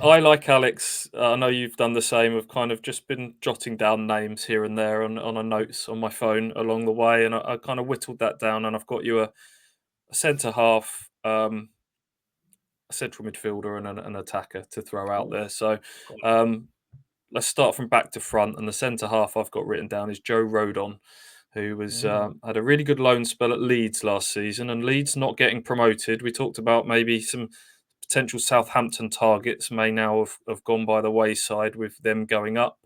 I like Alex. I know you've done the same. I've kind of just been jotting down names here and there on a notes on my phone along the way, and I kind of whittled that down, and I've got you a centre half, a central midfielder, and an attacker to throw out Cool. there. So um, let's start from back to front, and the centre half I've got written down is Joe Rodon, who was had a really good loan spell at Leeds last season, and Leeds not getting promoted. We talked about maybe some potential Southampton targets may now have gone by the wayside with them going up.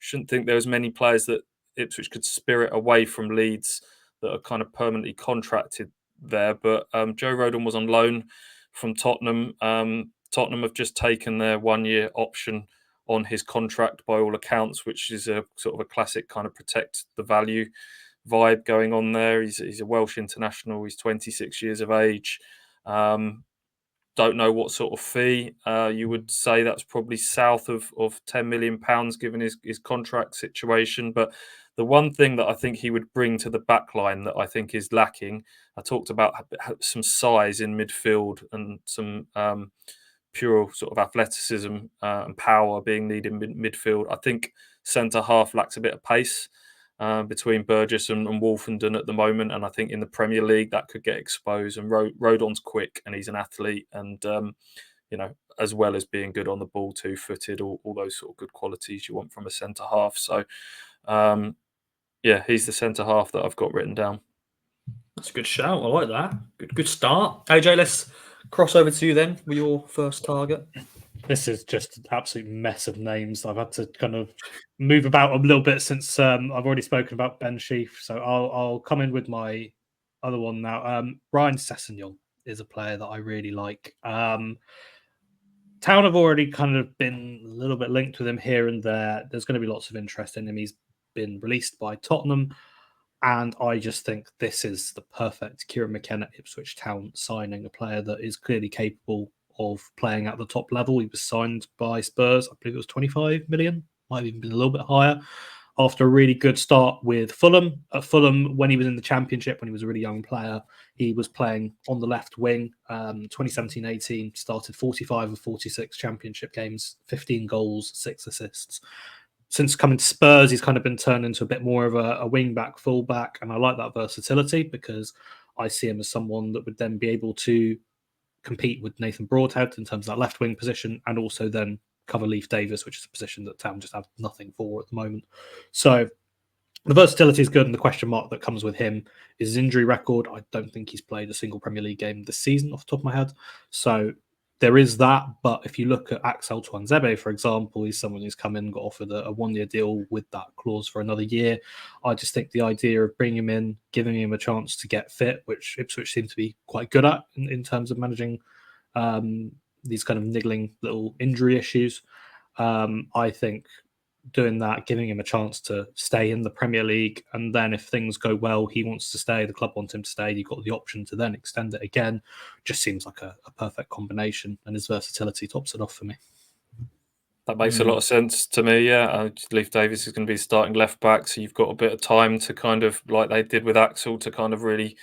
Shouldn't think there was many players that Ipswich could spirit away from Leeds that are kind of permanently contracted there. But Joe Rodon was on loan from Tottenham. Tottenham have just taken their 1 year option on his contract by all accounts, which is a sort of a classic kind of protect the value vibe going on there. He's a Welsh international. He's 26 years of age. Don't know what sort of fee. You would say that's probably south of £10 million given his contract situation. But the one thing that I think he would bring to the back line that I think is lacking, I talked about some size in midfield and some pure sort of athleticism and power being needed in midfield. I think centre half lacks a bit of pace between Burgess and Wolfenden at the moment, and I think in the Premier League that could get exposed. And Rodon's quick, and he's an athlete, and as well as being good on the ball, 2-footed, all those sort of good qualities you want from a centre half. So, he's the centre half that I've got written down. That's a good shout. I like that. Good start. AJ, let's cross over to you then with your first target. This is just an absolute mess of names. I've had to kind of move about a little bit since I've already spoken about Ben Sheaf. So I'll come in with my other one now. Ryan Sessegnon is a player that I really like. Town have already kind of been a little bit linked with him here and there. There's going to be lots of interest in him. He's been released by Tottenham. And I just think this is the perfect Kieran McKenna Ipswich Town signing, a player that is clearly capable of playing at the top level. He was signed by Spurs, I believe it was 25 million, might have even been a little bit higher, after a really good start with Fulham. At Fulham, when he was in the Championship, when he was a really young player, he was playing on the left wing. 2017-18, started 45 of 46 Championship games, 15 goals, 6 assists. Since coming to Spurs, he's kind of been turned into a bit more of a wing-back, full-back, and I like that versatility because I see him as someone that would then be able to compete with Nathan Broadhead in terms of that left wing position, and also then cover Leif Davis, which is a position that Town just have nothing for at the moment. So the versatility is good, and the question mark that comes with him is his injury record. I don't think he's played a single Premier League game this season off the top of my head. So there is that, but if you look at Axel Tuanzebe, for example, he's someone who's come in, got offered a 1-year deal with that clause for another year. I just think the idea of bringing him in, giving him a chance to get fit, which Ipswich seem to be quite good at in terms of managing these kind of niggling little injury issues. I think doing that, giving him a chance to stay in the Premier League, and then if things go well, he wants to stay, the club wants him to stay, you've got the option to then extend it again. Just seems like a perfect combination, and his versatility tops it off for me. That makes a lot of sense to me, yeah. Leif Davis is going to be starting left back, so you've got a bit of time to kind of, like they did with Axel, to kind of really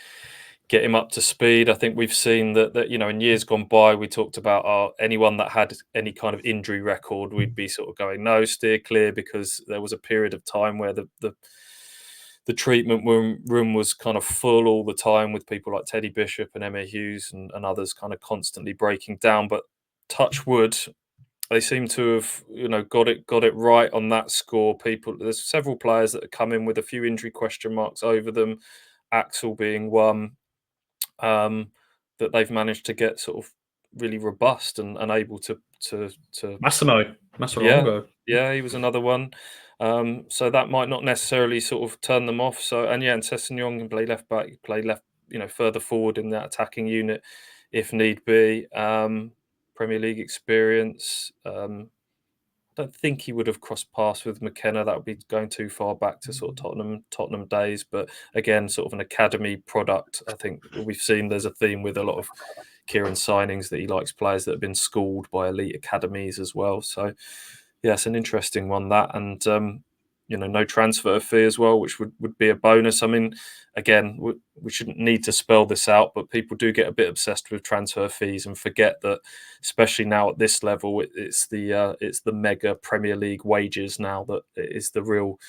get him up to speed. I think we've seen that in years gone by, we talked about anyone that had any kind of injury record, we'd be sort of going, no, steer clear, because there was a period of time where the treatment room was kind of full all the time with people like Teddy Bishop and Emma Hughes and others kind of constantly breaking down. But touch wood, they seem to have got it right on that score. There's several players that have come in with a few injury question marks over them, Axel being one, that they've managed to get sort of really robust and able to Massimo Longo. Yeah, he was another one. So that might not necessarily sort of turn them off. So and Sessegnon can play left back, play left, further forward in that attacking unit if need be. Premier League experience. I don't think he would have crossed paths with McKenna. That would be going too far back to sort of Tottenham days. But again, sort of an academy product. I think we've seen there's a theme with a lot of Kieran signings that he likes players that have been schooled by elite academies as well. So yeah, it's an interesting one, that. And no transfer fee as well, which would be a bonus. I mean, again, we shouldn't need to spell this out, but people do get a bit obsessed with transfer fees and forget that, especially now at this level, it's the mega Premier League wages now that is the real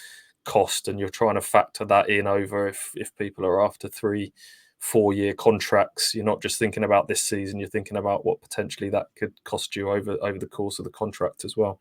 cost, and you're trying to factor that in over if people are after 3-4 year contracts. You're not just thinking about this season, you're thinking about what potentially that could cost you over the course of the contract as well.